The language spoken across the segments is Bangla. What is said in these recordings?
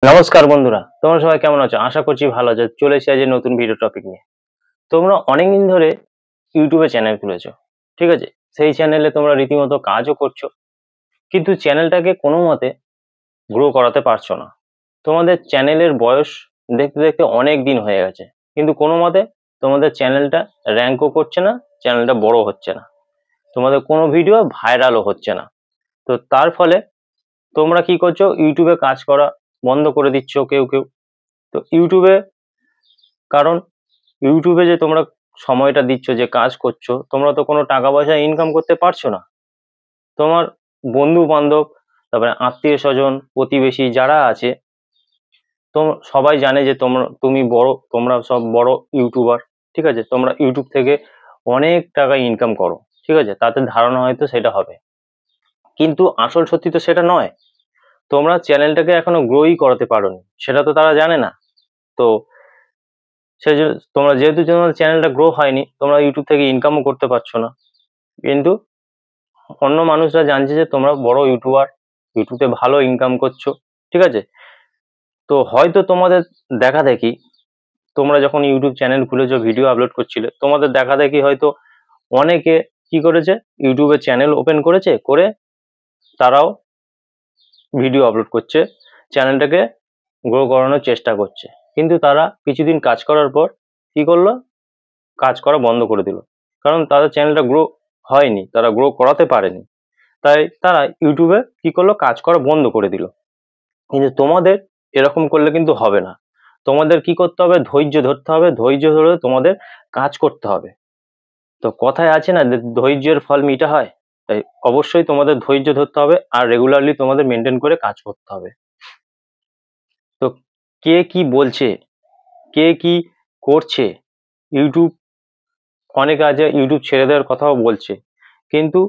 নমস্কার বন্ধুরা, তোমরা সবাই কেমন আছো? আশা করছি ভালো আছো। চলে এসেছি আজ নতুন ভিডিও টপিক নিয়ে। তোমরা অনেকদিন ধরে ইউটিউবে চ্যানেল খুলেছো, ঠিক আছে? সেই চ্যানেলে তোমরা রীতিমতো কাজও করছো, কিন্তু চ্যানেলটাকে কোনো মতে গ্রো করাতে পারছো না। তোমাদের চ্যানেলের বয়স দেখতে দেখতে অনেক দিন হয়ে গেছে, কিন্তু কোনো মতে তোমাদের চ্যানেলটা র্যাঙ্কও করছে না, চ্যানেলটা বড় হচ্ছে না, তোমাদের কোনো ভিডিও ভাইরালও হচ্ছে না। তো তার ফলে তোমরা কি করছো? ইউটিউবে কাজ করা বন্ধ করে দিচ্ছ কেউ কেউ। তো ইউটিউবে, কারণ ইউটিউবে যে তোমরা সময়টা দিচ্ছ, যে কাজ করছো, তোমরা তো কোনো টাকা পয়সা ইনকাম করতে পারছো না। তোমার বন্ধু বান্ধব, তারপরে আত্মীয় স্বজন, প্রতিবেশী যারা আছে, তো সবাই জানে যে তোমরা সব বড় ইউটিউবার, ঠিক আছে? তোমরা ইউটিউব থেকে অনেক টাকা ইনকাম করো, ঠিক আছে? তাতে ধারণা হয়তো সেটা হবে, কিন্তু আসল সত্যি তো সেটা নয়। তোমরা চ্যানেলটাকে এখনো গ্রোই করাতে পারোনি, সেটা তো তারা জানে না। তো সেই জন্য তোমরা, যেহেতু তোমার চ্যানেলটা গ্রো হয়নি, তোমরা ইউটিউব থেকে ইনকামও করতে পারছো না, কিন্তু অন্য মানুষরা জানছে যে তোমরা বড় ইউটিউবার, ইউটিউবে ভালো ইনকাম করছো, ঠিক আছে? তো হয়তো তোমাদের দেখা দেখি, তোমরা যখন ইউটিউব চ্যানেল খুলেছো, ভিডিও আপলোড করছিলে, তোমাদের দেখা দেখি হয়তো অনেকে কি করেছে, ইউটিউবে চ্যানেল ওপেন করেছে, করে তারাও ভিডিও আপলোড করছে, চ্যানেলটাকে গ্রো করানোর চেষ্টা করছে। কিন্তু তারা কিছুদিন কাজ করার পর কি করলো? কাজ করা বন্ধ করে দিল, কারণ তাদের চ্যানেলটা গ্রো হয়নি, তারা গ্রো করাতে পারেনি। তাই তারা ইউটিউবে কি করলো? কাজ করা বন্ধ করে দিল। কিন্তু তোমাদের এরকম করলে কিন্তু হবে না। তোমাদের কি করতে হবে? ধৈর্য ধরতে হবে, ধৈর্য ধরে তোমাদের কাজ করতে হবে। তো কথায় আছে না যে ধৈর্যের ফল মিঠা হয়? তাই অবশ্যই তোমাদের ধৈর্য ধরতে হবে, আর রেগুলারলি তোমাদের মেনটেন করে কাজ করতে হবে। তো কে কি বলছে, কে কি করছে, ইউটিউব, অনেকে আছে ইউটিউব ছেড়ে দেওয়ার কথাও বলছে, কিন্তু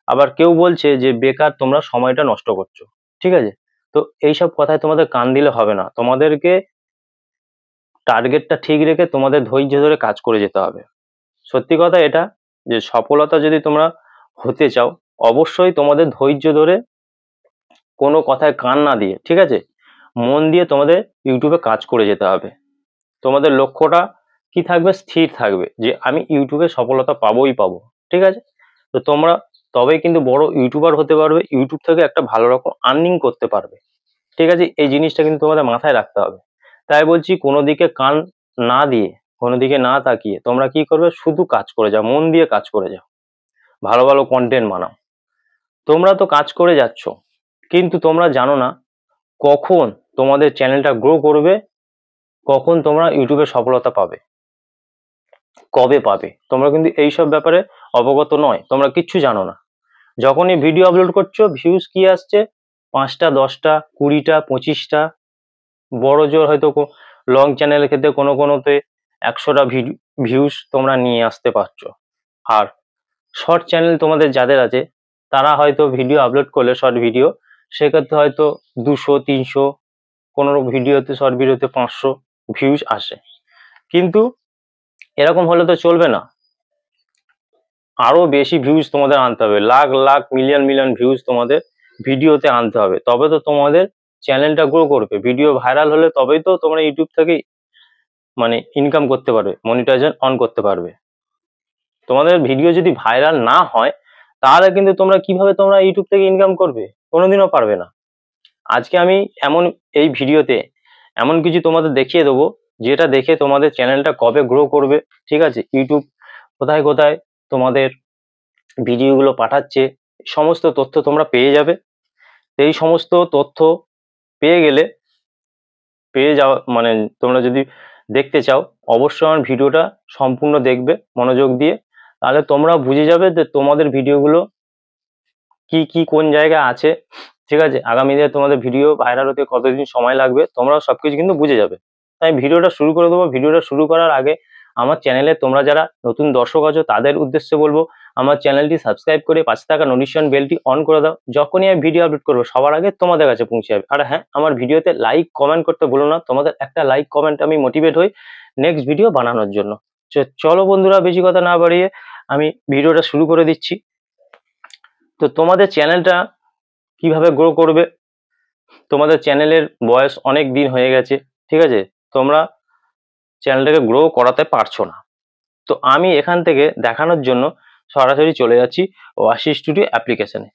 আবার কেউ বলছে যে বেকার তোমরা সময়টা নষ্ট করছো, ঠিক আছে? তো এইসব কথায় তোমাদের কান দিলে হবে না, তোমাদেরকে টার্গেটটা ঠিক রেখে তোমাদের ধৈর্য ধরে কাজ করে যেতে হবে। সত্যি কথা এটা, যে সফলতা যদি তোমরা হতে চাও, অবশ্যই তোমাদের ধৈর্য ধরে, কোনো কথায় কান না দিয়ে, ঠিক আছে, মন দিয়ে তোমাদের ইউটিউবে কাজ করে যেতে হবে। তোমাদের লক্ষ্যটা কি থাকবে? স্থির থাকবে, যে আমি ইউটিউবে সফলতা পাবোই পাবো, ঠিক আছে? তো তোমরা তবেই কিন্তু বড় ইউটিউবার হতে পারবে, ইউটিউব থেকে একটা ভালো রকম আর্নিং করতে পারবে, ঠিক আছে? এই জিনিসটা কিন্তু তোমাদের মাথায় রাখতে হবে। তাই বলছি, কোনো দিকে কান না দিয়ে, কোনো দিকে না তাকিয়ে তোমরা কি করবে? শুধু কাজ করে যাও, মন দিয়ে কাজ করে যাও, ভালো ভালো কন্টেন্ট বানাও। তোমরা তো কাজ করে যাচ্ছ, কিন্তু তোমরা জানো না কখন তোমাদের চ্যানেলটা গ্রো করবে, কখন তোমরা ইউটিউবে সফলতা পাবে, কবে পাবে, তোমরা কিন্তু এইসব ব্যাপারে অবগত নয়, তোমরা কিচ্ছু জানো না। যখনই ভিডিও আপলোড করছো, ভিউজ কি আসছে? 5টা, 10টা, 20টা, 25টা, বড় জোর হয়তো লং চ্যানেলের ক্ষেত্রে কোনো কোনোতে 100টা ভিউজ তোমরা নিয়ে আসতে পারছো। আর শর্ট চ্যানেল তোমাদের যাদের আছে, তারা হয়তো ভিডিও আপলোড করলে, শর্ট ভিডিও, সেক্ষেত্রে হয়তো 200, 300, কোনো ভিডিওতে, শর্ট ভিডিওতে 500 ভিউজ আসে। কিন্তু এরকম হলে তো চলবে না, আরো বেশি ভিউজ তোমাদের আনতে হবে, lakh lakh, million million views তোমাদের ভিডিওতে আনতে হবে, তবে তো তোমাদের চ্যানেলটা গ্রো করবে। ভিডিও ভাইরাল হলে তবেই তো তোমরা ইউটিউব থেকে মানে ইনকাম করতে পারবে, মনিটাইজেশন অন করতে পারবে। তোমাদের ভিডিও যদি ভাইরাল না হয়, তাহলে কিন্তু তোমরা ইউটিউব থেকে ইনকাম করবে? কোনোদিনও পারবে না। আজকে আমি এমন, এই ভিডিওতে এমন কিছু তোমাদের দেখিয়ে দেবো, যেটা দেখে তোমাদের চ্যানেলটা কবে গ্রো করবে, ঠিক আছে? ইউটিউব কোথায় কোথায় তোমাদের ভিডিওগুলো পাঠাচ্ছে, সমস্ত তথ্য তোমরা পেয়ে যাবে। এই সমস্ত তথ্য পেয়ে গেলে, পেয়ে যাওয়া মানে, তোমরা যদি দেখতে চাও, অবশ্যই আমার ভিডিওটা সম্পূর্ণ দেখবে মনোযোগ দিয়ে, তাহলে তোমরা বুঝে যাবে যে তোমাদের ভিডিওগুলো কি কি কোন জায়গায় আছে, ঠিক আছে? আগামী দিনে তোমাদের ভিডিও ভাইরাল হতে কতদিন সময় লাগবে, তোমরা সবকিছু কিন্তু বুঝে যাবে। তাই ভিডিওটা শুরু করে দেবো। ভিডিওটা শুরু করার আগে আমার চ্যানেলে তোমরা যারা নতুন দর্শক আছো, তাদের উদ্দেশ্যে বলবো, আমার চ্যানেলটি সাবস্ক্রাইব করে পাশে থাকা নোটিফিকেশন বেলটি অন করে দাও। যখনই আমি ভিডিও আপলোড করবো, সবার আগে তোমাদের কাছে পৌঁছে যাবে। আর হ্যাঁ, আমার ভিডিওতে লাইক কমেন্ট করতে ভুলো না, তোমাদের একটা লাইক কমেন্ট আমি মোটিভেট হই নেক্সট ভিডিও বানানোর জন্য। চলো বন্ধুরা, বেশি কথা না বাড়িয়ে আমি ভিডিওটা শুরু করে দিচ্ছি। তো তোমাদের চ্যানেলটা কিভাবে গ্রো করবে, তোমাদের চ্যানেলের বয়স অনেক দিন হয়ে গেছে, ঠিক আছে, তোমরা চ্যানেলটাকে গ্রো করাতে পারছো না। তো আমি এখান থেকে দেখানোর জন্য সরাসরি চলে যাচ্ছি ওয়াসি স্টুডিও অ্যাপ্লিকেশনে।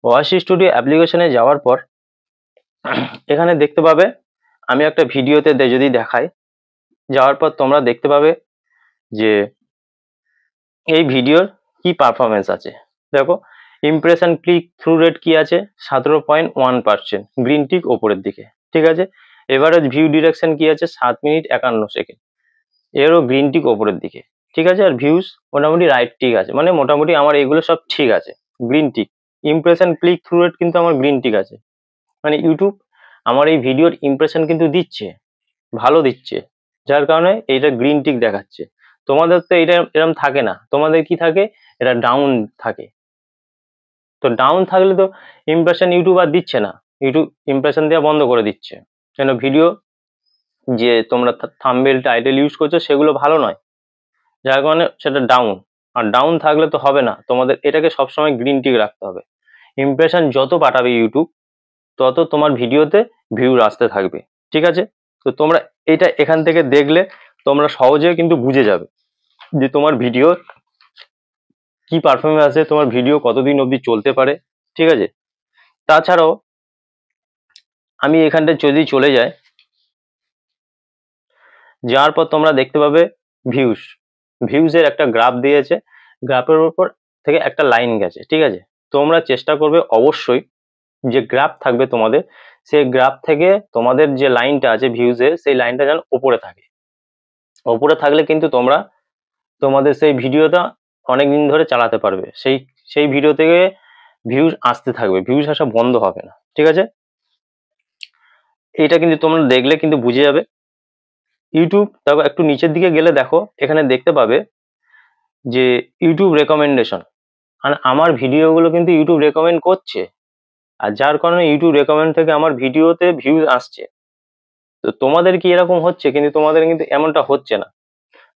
ওয়াসি স্টুডিও অ্যাপ্লিকেশনে যাওয়ার পর এখানে দেখতে পাবে, আমি একটা ভিডিওতে যদি দেখাই, যাওয়ার পর তোমরা দেখতে পাবে যে এই ভিডিওর কি পারফরমেন্স আছে। দেখো ইমপ্রেশন ক্লিক থ্রু রেট কি আছে, 17.1%, গ্রিন টিক ওপরের দিকে, ঠিক আছে। এভারেজ ভিউ ডিরেকশন কি আছে, 7 মিনিট 51 সেকেন্ড, এরও গ্রিন টিক ওপরের দিকে, ঠিক আছে। আর ভিউজ মোটামুটি রাইট টিক আছে, মানে মোটামুটি আমার এগুলো সব ঠিক আছে, green tick. Impression click through rate কিন্তু আমার গ্রিন টিক আছে, মানে ইউটিউব আমার এই ভিডিওর ইমপ্রেশন কিন্তু দিচ্ছে, ভালো দিচ্ছে, যার কারণে এইটা গ্রিন টিক দেখাচ্ছে। তোমাদের তো এটা এরকম থাকে না, তোমাদের কি থাকে, এটা ডাউন থাকে। তো ডাউন থাকলে তো ইমপ্রেশন ইউটিউব আর দিচ্ছে না, ইউটিউব ইমপ্রেশন দেওয়া বন্ধ করে দিচ্ছে, কেন ভিডিও যে তোমরা থাম্বনেল টাইটেল ইউজ করছো সেগুলো ভালো নয়, যার কারণে সেটা ডাউন। আর ডাউন থাকলে তো হবে না, তোমাদের এটাকে সবসময় গ্রিন টিক রাখতে হবে। ইমপ্রেশন যত পাঠাবে ইউটিউব, তত তোমার ভিডিওতে ভিউ আসতে থাকবে, ঠিক আছে। তো তোমরা এটা এখান থেকে দেখলে তোমরা সহজে কিন্তু বুঝে যাবে যে তোমার ভিডিও কি পারফরমেন্স আছে, তোমার ভিডিও কতদিন অবধি চলতে পারে, ঠিক আছে। তাছাড়াও আমি এখানটা যদি চলে যাই, যাওয়ার পর তোমরা দেখতে পাবে ভিউজের একটা গ্রাফ দিয়েছে, গ্রাফের উপর থেকে একটা লাইন গেছে, ঠিক আছে। তোমরা চেষ্টা করবে অবশ্যই যে গ্রাফ থাকবে তোমাদের, সেই গ্রাফ থেকে তোমাদের যে লাইনটা আছে ভিউজের, সেই লাইনটা যেন ওপরে থাকে। ওপরে থাকলে কিন্তু তোমরা তোমাদের সেই ভিডিওটা অনেকদিন ধরে চালাতে পারবে, সেই ভিডিও থেকে ভিউজ আসতে থাকবে, ভিউজ আসা বন্ধ হবে না, ঠিক আছে। এটা কিন্তু তোমরা দেখলে কিন্তু বুঝে যাবে। ইউটিউব দেখো একটু নিচের দিকে গেলে দেখো এখানে দেখতে পাবে যে ইউটিউব রেকমেন্ডেশন, আর আমার ভিডিওগুলো কিন্তু ইউটিউব রেকমেন্ড করছে, আর যার কারণে ইউটিউব রেকমেন্ড থেকে আমার ভিডিওতে ভিউজ আসছে। তো তোমাদের কি এরকম হচ্ছে, কিন্তু তোমাদের কিন্তু এমনটা হচ্ছে না।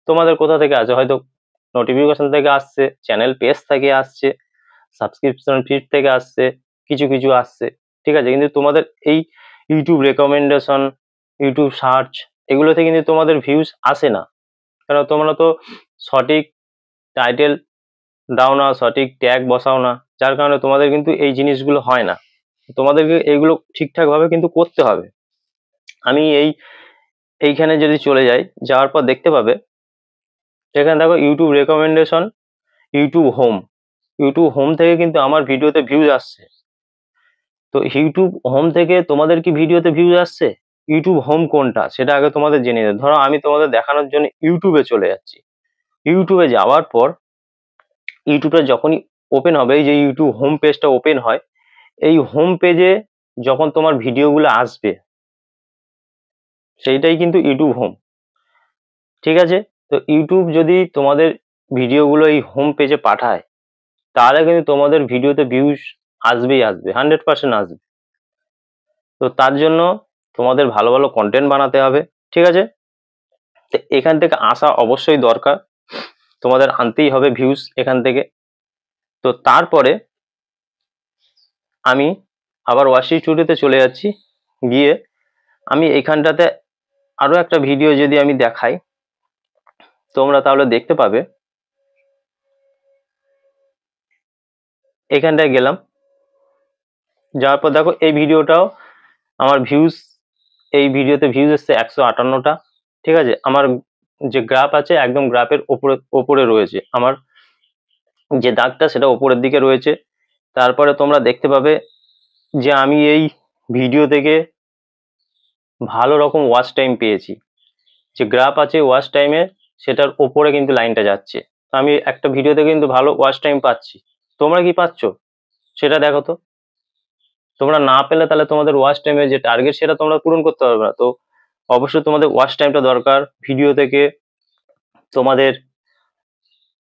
তোমাদের কোথা থেকে আছে, হয়তো নোটিফিকেশন থেকে আসছে, চ্যানেল পেজ থেকে আসছে, সাবস্ক্রিপশন ফিড থেকে আসছে, কিছু কিছু আসছে, ঠিক আছে। কিন্তু তোমাদের এই ইউটিউব রেকমেন্ডেশন, ইউটিউব সার্চ, এগুলোতে কিন্তু তোমাদের ভিউজ আসে না, কারণ তোমরা তো সঠিক টাইটেল দাও না, সঠিক ট্যাগ বসাও না, যার কারণে তোমাদের কিন্তু এই জিনিসগুলো হয় না। তোমাদেরকে এইগুলো ঠিকঠাক ভাবে কিন্তু করতে হবে। আমি এইখানে যদি চলে যাই, যাওয়ার পর দেখতে পাবে এখানে দেখো ইউটিউব রেকমেন্ডেশন, ইউটিউব হোম থেকে কিন্তু আমার ভিডিওতে ভিউজ আসছে। তো ইউটিউব হোম থেকে তোমাদের কি ভিডিওতে ভিউজ আসছে, ইউটিউব হোম কোনটা সেটা আগে তোমাদের জেনে নিতে। ধরো আমি তোমাদের দেখানোর জন্য ইউটিউবে চলে যাচ্ছি, ইউটিউবে যাওয়ার পর ইউটিউবটা যখনই ওপেন হবে, এই যে ইউটিউব হোম পেজটা ওপেন হয়, এই হোম পেজে যখন তোমার ভিডিওগুলো আসবে, সেইটাই কিন্তু ইউটিউব হোম, ঠিক আছে। তো ইউটিউব যদি তোমাদের ভিডিওগুলো এই হোম পেজে পাঠায়, তাহলে কিন্তু তোমাদের ভিডিওতে ভিউজ আসবেই, আসবে 100% আসবে। তো তার জন্য তোমাদের ভালো ভালো কন্টেন্ট বানাতে হবে, ঠিক আছে। তো এখান থেকে আসা অবশ্যই দরকার, তোমাদের আনতেই হবে ভিউজ এখান থেকে। তো তারপরে আমি আবার ওয়াসি স্টুডিওতে চলে যাচ্ছি, গিয়ে আমি এইখানটাতে আরো একটা ভিডিও যদি আমি দেখাই, তোমরা তাহলে দেখতে পাবে। এখানটায় গেলাম, যাওয়ার পর দেখো এই ভিডিওটাও আমার ভিউজ, এই ভিডিওতে ভিউজ এসছে 158টা, ঠিক আছে। আমার যে গ্রাফ আছে একদম গ্রাফের ওপরে ওপরে রয়েছে, আমার যে দাগটা সেটা ওপরের দিকে রয়েছে। তারপরে তোমরা দেখতে পাবে যে আমি এই ভিডিও থেকে ভালো রকম ওয়াচ টাইম পেয়েছি, যে গ্রাফ আছে ওয়াচ টাইমে সেটার ওপরে কিন্তু লাইনটা যাচ্ছে। তো আমি একটা ভিডিওতে কিন্তু ভালো ওয়াচ টাইম পাচ্ছি, তোমরা কি পাচ্ছ সেটা দেখো। তো তোমরা না পেলে তাহলে তোমাদের ওয়াচ টাইমের যে টার্গেট সেটা তোমরা পূরণ করতে পারবে না। তো অবশ্যই তোমাদের ওয়াচ টাইমটা দরকার, ভিডিও থেকে তোমাদের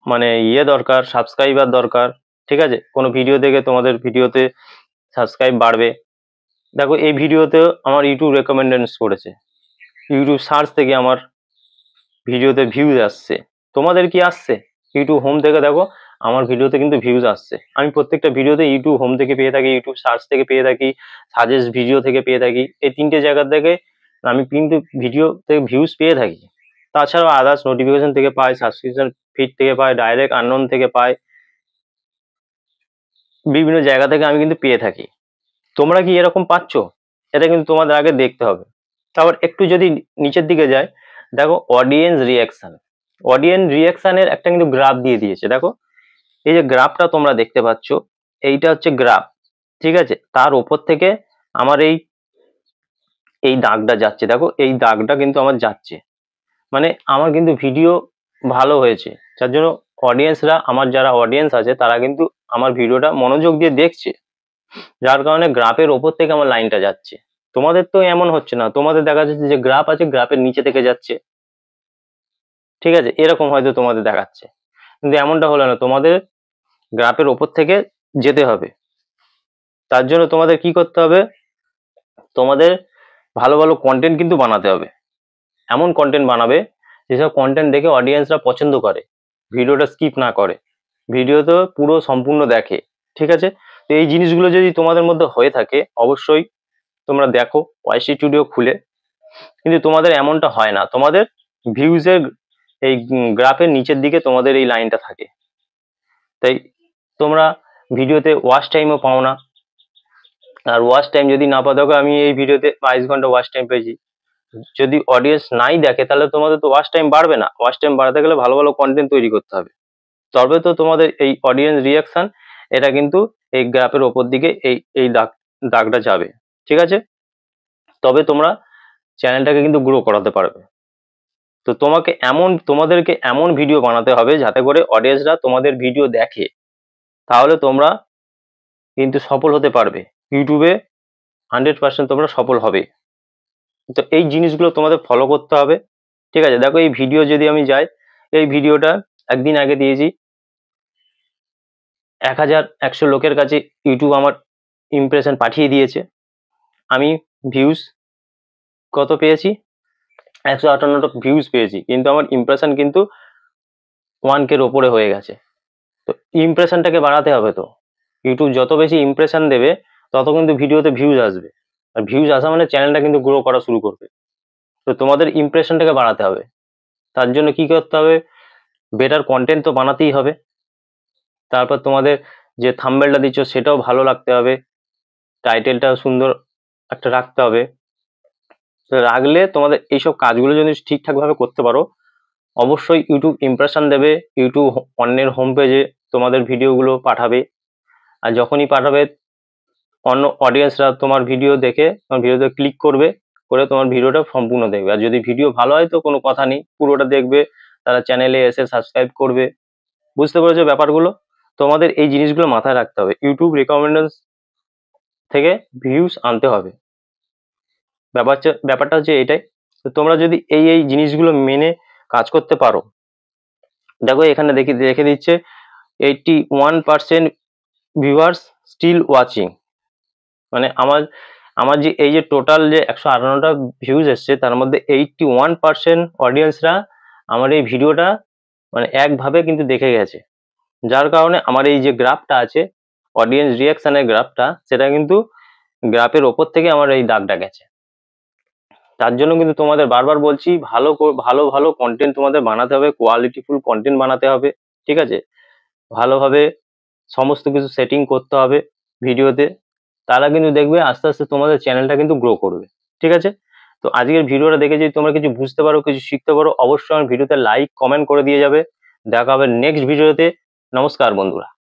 মানে দরকার, সাবস্ক্রাইবার দরকার, ঠিক আছে। কোনো ভিডিও থেকে তোমাদের ভিডিওতে সাবস্ক্রাইব বাড়বে। দেখো এই ভিডিওতেও আমার ইউটিউব রেকমেন্ডেশন করেছে, ইউটিউব সার্চ থেকে আমার ভিডিওতে ভিউজ আসছে। তোমাদের কি আসছে, ইউটিউব হোম থেকে দেখো আমার ভিডিওতে কিন্তু ভিউজ আসছে। আমি প্রত্যেকটা ভিডিওতে ইউটিউব হোম থেকে পেয়ে থাকি, ইউটিউব সার্চ থেকে পেয়ে থাকি, সাজেস্ট ভিডিও থেকে পেয়ে থাকি, এই 3টে জায়গা থেকে আমি কিন্তু ভিডিও থেকে ভিউজ পেয়ে থাকি। তাছাড়াও আদার্স নোটিফিকেশন থেকে পাই, সাবস্ক্রিপশন ফিড থেকে পাই, ডাইরেক্ট আননোন থেকে পাই, বিভিন্ন জায়গা থেকে আমি কিন্তু পেয়ে থাকি। তোমরা কি এরকম পাচ্ছ? এটা কিন্তু তোমাদের আগে দেখতে হবে। তারপর একটু যদি নিচের দিকে যায়, দেখো অডিয়েন্স রিয়াকশন। অডিয়েন্স রিয়াকশনের একটা কিন্তু গ্রাফ দিয়ে দিয়েছে। দেখো এই যে গ্রাফটা তোমরা দেখতে পাচ্ছ, এইটা হচ্ছে গ্রাফ, ঠিক আছে? তার উপর থেকে আমার এই দাগটা যাচ্ছে। দেখো এই দাগটা কিন্তু আমার যাচ্ছে, মানে আমার কিন্তু ভিডিও ভালো হয়েছে, যার জন্য অডিয়েন্সরা, আমার যারা অডিয়েন্স আছে তারা কিন্তু আমার ভিডিওটা মনোযোগ দিয়ে দেখছে, যার কারণে গ্রাফের ওপর থেকে আমার লাইনটা যাচ্ছে। তোমাদের তো এমন হচ্ছে না, তোমাদের দেখা যাচ্ছে যে গ্রাফ আছে, গ্রাফের নিচে থেকে যাচ্ছে, ঠিক আছে? এরকম হয়তো তোমাদের দেখাচ্ছে, কিন্তু এমনটা হলো না, তোমাদের গ্রাফের ওপর থেকে যেতে হবে। তার জন্য তোমাদের কি করতে হবে, তোমাদের ভালো ভালো কন্টেন্ট কিন্তু বানাতে হবে। এমন কন্টেন্ট বানাবে যেসব কন্টেন্ট দেখে অডিয়েন্সরা পছন্দ করে, ভিডিওটা স্কিপ না করে, ভিডিও তো পুরো সম্পূর্ণ দেখে, ঠিক আছে? তো এই জিনিসগুলো যদি তোমাদের মধ্যে হয়ে থাকে, অবশ্যই তোমরা দেখো ওয়াইসি স্টুডিও খুলে। কিন্তু তোমাদের এমনটা হয় না, তোমাদের ভিউজের এই গ্রাফের নিচের দিকে তোমাদের এই লাইনটা থাকে, তাই তোমরা ভিডিওতে ওয়াচ টাইমও পাও না। আর ওয়াচ টাইম যদি না পাও, দেখো আমি এই ভিডিওতে 22 ঘন্টা ওয়াচ টাইম পেয়েছি। যদি অডিয়েন্স নাই দেখে তাহলে তোমাদের তো ওয়াচ টাইম বাড়বে না। ওয়াচ টাইম বাড়াতে গেলে ভালো ভালো কন্টেন্ট তৈরি করতে হবে, তবে তো তোমাদের এই অডিয়েন্স রিয়াকশন এটা কিন্তু এই গ্রাফের ওপর দিকে এই দাগটা যাবে, ঠিক আছে? তবে তোমরা চ্যানেলটাকে কিন্তু গ্রো করাতে পারবে। তো তোমাদেরকে এমন ভিডিও বানাতে হবে যাতে করে অডিয়েন্সরা তোমাদের ভিডিও দেখে, তাহলে তোমরা কিন্তু সফল হতে পারবে ইউটিউবে, 100% তোমরা সফল হবে। তো এই জিনিসগুলো তোমাদের ফলো করতে হবে, ঠিক আছে? দেখো এই ভিডিও যদি আমি যাই, এই ভিডিওটা একদিন আগে দিয়েছি, 1100 লোকের কাছে ইউটিউব আমার ইমপ্রেশন পাঠিয়ে দিয়েছে। আমি ভিউজ কত পেয়েছি? 158টা ভিউজ পেয়েছি, কিন্তু আমার ইমপ্রেশন কিন্তু 1K ওপরে হয়ে গেছে। তো ইমপ্রেশনটাকে বাড়াতে হবে। তো ইউটিউব যত বেশি ইমপ্রেশন দেবে, তত কিন্তু ভিডিওতে ভিউজ আসবে, আর ভিউজ আসা মানে চ্যানেলটা কিন্তু গ্রো করা শুরু করবে। তো তোমাদের ইমপ্রেশনটাকে বাড়াতে হবে। তার জন্য কি করতে হবে? বেটার কন্টেন্ট তো বানাতেই হবে। তারপর তোমাদের যে থাম্বনেলটা দিচ্ছ সেটাও ভালো লাগতে হবে, টাইটেলটাও সুন্দর একটা রাখতে হবে। তো রাখলে তোমাদের এইসব কাজগুলো যদি ঠিকঠাক ভাবে করতে পারো, অবশ্যই ইউটিউব ইমপ্রেশন দেবে, ইউটিউব অন্যের হোম পেজে তোমাদের ভিডিওগুলো পাঠাবে, আর যখনই পাঠাবে অন্য অডিয়েন্সরা তোমার ভিডিও দেখে তোমার ভিডিওতে ক্লিক করবে, করে তোমার ভিডিওটা সম্পূর্ণ দেখবে। আর যদি ভিডিও ভালো হয় তো কোনো কথা নেই, পুরোটা দেখবে, তারা চ্যানেলে এসে সাবস্ক্রাইব করবে। বুঝতে পেরেছো ব্যাপারগুলো? তোমাদের এই জিনিসগুলো মাথায় রাখতে হবে, ইউটিউব রেকমেন্ডেশন থেকে ভিউজ আনতে হবে। ব্যাপারটা হচ্ছে এটাই। তো তোমরা যদি এই জিনিসগুলো মেনে কাজ করতে পারো, দেখো এখানে দেখে দিচ্ছে 81% ভিউয়ার্স স্টিল ওয়াচিং, মানে আমার যে এই যে টোটাল যে 158টা ভিউজ এসছে, তার মধ্যে 81% অডিয়েন্সরা আমার এই ভিডিওটা মানে একভাবে কিন্তু দেখে গেছে, যার কারণে আমার এই যে গ্রাফটা আছে, অডিয়েন্স রিয়াকশনের গ্রাফটা, সেটা কিন্তু গ্রাফের ওপর থেকে আমার এই দাগটা গেছে। তার জন্য কিন্তু তোমাদের বারবার বলছি, ভালো ভালো কন্টেন্ট তোমাদের বানাতে হবে, কোয়ালিটিফুল কন্টেন্ট বানাতে হবে, ঠিক আছে? ভালোভাবে সমস্ত কিছু সেটিং করতে হবে ভিডিওতে, তারা কিন্তু দেখবে আস্তে আস্তে তোমাদের চ্যানেলটা কিন্তু গ্রো করবে, ঠিক আছে? তো আজকের ভিডিওটা দেখে যদি তোমরা কিছু বুঝতে পারো, কিছু শিখতে পারো, অবশ্যই আমার ভিডিওতে লাইক কমেন্ট করে দিয়ে যাবে। দেখা হবে নেক্সট ভিডিওতে। নমস্কার বন্ধুরা।